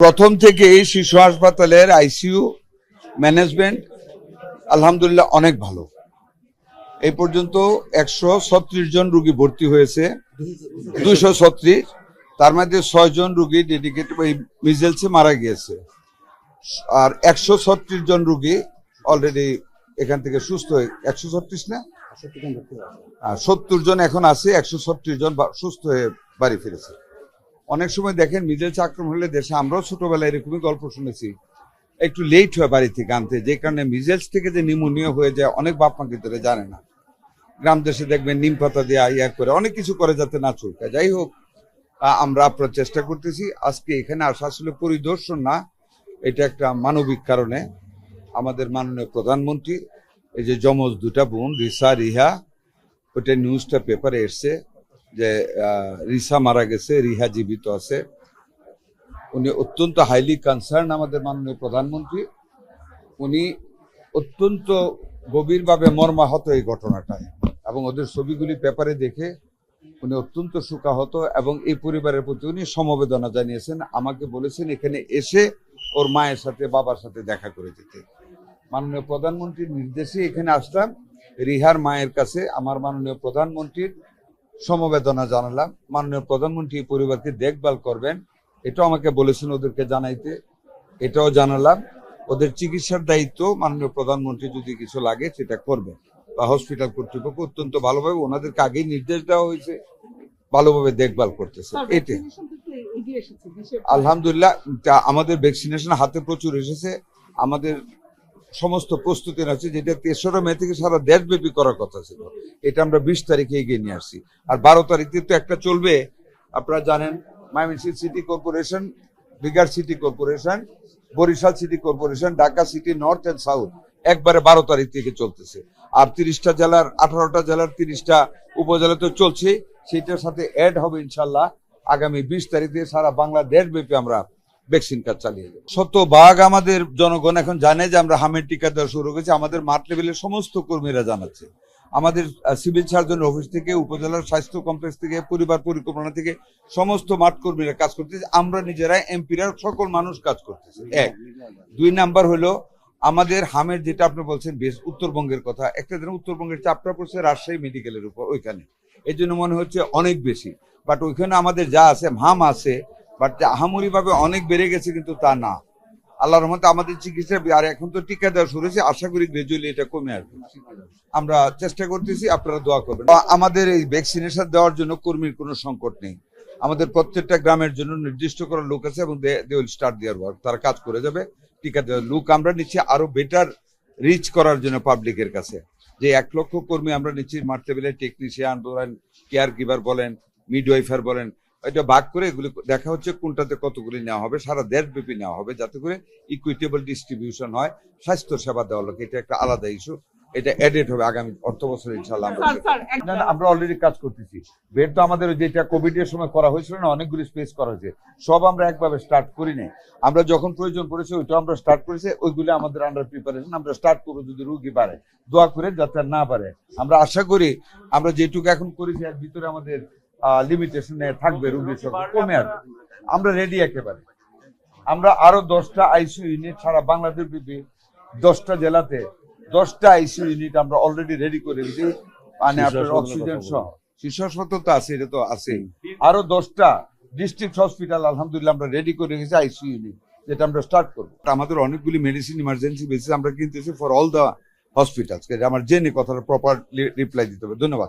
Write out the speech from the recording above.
প্রথম থেকে এই শিশু হাসপাতালের আইসিইউ ম্যানেজমেন্ট আলহামদুলিল্লাহ অনেক ভালো। এই পর্যন্ত 136 জন রোগী ভর্তি হয়েছে, 236, তার মধ্যে 6 জন রোগী ডেডিকেটেড মিজেলসে মারা গিয়েছে, আর 136 জন রোগী অলরেডি এখান থেকে সুস্থ হয়ে 136 না 70 জন এখন আছে, 136 জন সুস্থ হয়ে বাড়ি ফিরেছে। অনেক সময় দেখেন মিজেলস আক্রমণ হলে দেশে, আমরাও ছোটবেলায় এরকমই গল্প শুনেছি, একটু লেট হয় বাড়ি থেকে আনতে, যে কারণে মিজেলস থেকে যে নিউমোনিয়া হয়ে যায় অনেক বাপ মা কিন্তু জানে না। গ্রাম দেশে দেখবেন নিম পাতা দিয়ে ইয়া করে অনেক কিছু করে যাতে না চুলকায়। যাই হোক, আমরা আপনার চেষ্টা করতেছি। আজকে এখানে আসা আসলে পরিদর্শন না, এটা একটা মানবিক কারণে আমাদের মাননীয় প্রধানমন্ত্রী, এই যে যমজ দুটা বোন রিসা রিহা, ওটা নিউজটা পেপারে এসছে যে রিসা মারা গেছে, রিহা জীবিত আছে। উনি অত্যন্ত হাইলি কনসার্ন, আমাদের মাননীয় প্রধানমন্ত্রী, উনি অত্যন্ত গভীরভাবে মর্মাহত এই ঘটনাটায়, এবং ওদের ছবিগুলি পেপারে দেখে উনি অত্যন্ত শোকাহত, এবং এই পরিবারের প্রতি উনি সমবেদনা জানিয়েছেন। আমাকে বলেছেন এখানে এসে ওর মায়ের সাথে বাবার সাথে দেখা করে যেতে। মাননীয় প্রধানমন্ত্রীর নির্দেশে এখানে আসলাম, রিহার মায়ের কাছে আমার মাননীয় প্রধানমন্ত্রীর সমবেদনা জানালাম। মাননীয় প্রধানমন্ত্রী এই পরিবারকে দেখভাল করবেন, এটাও আমাকে বলেছেন ওদেরকে জানাইতে, এটাও জানালাম। ওদের চিকিৎসার দায়িত্ব মাননীয় প্রধানমন্ত্রী যদি কিছু লাগে সেটা করবেন, বা হসপিটাল কর্তৃপক্ষ অত্যন্ত ভালোভাবে, ওনাদেরকে আগেই নির্দেশ দেওয়া হয়েছে, ভালোভাবে দেখভাল করতেছে। এটা আলহামদুলিল্লাহ, আমাদের ভ্যাকসিনেশন হাতে প্রচুর এসেছে, আমাদের সমস্ত প্রস্তুতি আছে, যেটা 3রা মে থেকে সারা দেশব্যাপী করার কথা ছিল, এটা আমরা 20 তারিখে এগিয়ে নিয়ে আসছি। আর 12 তারিখে তো একটা চলবে, আপনারা জানেন, ময়মনসিংহ সিটি কর্পোরেশন, বিগার city corporation, Barishal city corporation, Dhaka city north and south একবারে 12 তারিখ থেকে চলতেছে। আর 30টা জেলার, 18টা জেলার 30টা উপজেলা তো চলছে, সেটার সাথে অ্যাড হবে ইনশাল্লাহ। আগামী 20 তারিখ থেকে সারা বাংলাদেশ ব্যাপী আমরা ভ্যাকসিন কাজ চালিয়ে যাবো। শতভাগ আমাদের জনগণ এখন জানে যে আমরা হামের টিকা দেওয়া শুরু করেছি। আমাদের মাঠ লেভেলের সমস্ত কর্মীরা জানাচ্ছে, আমাদের সিভিল সার্জন অফিস থেকে, উপজেলার স্বাস্থ্য কমপ্লেক্স থেকে, পরিবার পরিকল্পনা থেকে সমস্ত মাঠ কর্মীরা কাজ করতেছে। আমরা নিজেরাই এমপিরা সকল মানুষ কাজ করতেছে। 1, 2 নাম্বার হলো আমাদের হামের, যেটা আপনি বলছেন বেশ উত্তরবঙ্গের কথা, একটা দিন উত্তরবঙ্গের চাপটা পড়ছে রাজশাহী মেডিকেলের উপর, ওইখানে এই জন্য মনে হচ্ছে অনেক বেশি, বাট ওইখানে আমাদের যা আছে হাম আছে, বাট আহামরি ভাবে অনেক বেড়ে গেছে কিন্তু তা না। আল্লাহর রহমতে আমাদের চিকিৎসা, আর এখন তো টিকা দেওয়া শুরু হয়েছে, আশা করি গ্রাজুয়ালি এটা কমে আসবে। আমরা চেষ্টা করতেছি, আপনারা দোয়া করবেন। আমাদের এই ভ্যাকসিনেশন দেওয়ার জন্য কর্মীর কোনো সংকট নেই। আমাদের প্রত্যেকটা গ্রামের জন্য নির্দিষ্ট করা লোক আছে, এবং দে উইল স্টার্ট দেওয়ার ওয়ার্ক, তারা কাজ করে যাবে। টিকা দেওয়ার লোক আমরা নিচ্ছি আরো বেটার রিচ করার জন্য পাবলিকের কাছে, যে 1 লক্ষ কর্মী আমরা নিচ্ছি, মাঠ লেভেলে টেকনিশিয়ান বলেন, কেয়ার গিভার বলেন, মিডওয়াইফার বলেন, এটা ভাগ করে এগুলি দেখা হচ্ছে কোনটাতে কতগুলি নেওয়া হবে, সারা দেশব্যাপী নেওয়া হবে, যাতে করে ইকুইটেবল ডিস্ট্রিবিউশন হয়। স্বাস্থ্য সেবা দেওয়া লোক, এটা একটা আলাদা ইস্যু, এটা এডেড হবে আগামী অর্থ বছরে ইনশাআল্লাহ। আমরা অলরেডি কাজ করতেছি। বেড তো আমাদের যেটা কোভিড এর সময় করা হয়েছিল না, অনেকগুলি স্পেস করা হয়েছে, সব আমরা একভাবে স্টার্ট করি নাই। আমরা যখন প্রয়োজন পড়েছে ওইটা আমরা স্টার্ট করেছি, ওইগুলো আমাদের আন্ডার প্রিপারেশন, আমরা স্টার্ট করবো যদি রোগী বাড়ে, দোয়া করে যাতে না বাড়ে। আমরা আশা করি আমরা যেটুকু এখন করেছি এর ভিতরে আমাদের লিমিটেশনে থাকবে, রোগীর সংখ্যা কমে আসবে। আমরা রেডি একেবারে। আমরা আরো 10টা আইসিইউ ইউনিট সারা বাংলাদেশ ব্যাপী 10টা জেলাতে 10টা আইসিইউ ইউনিট আমরা অলরেডি রেডি করে দিয়েছি, মানে আপনার অক্সিজেন সহ। শিশু হাসপাতাল তো আছে, এটা তো আছেই। আরো 10টা ডিস্ট্রিক্ট হসপিটাল আলহামদুলিল্লাহ আমরা রেডি করে রেখেছি আইসিইউ ইউনিট, যেটা আমরা স্টার্ট করবো। আমাদের অনেকগুলি মেডিসিন ইমার্জেন্সি বেসিস আমরা কিনতেছি ফর অল দ্য হসপিটালস। আমার জেনে কথাটা প্রপার রিপ্লাই দিতে হবে। ধন্যবাদ।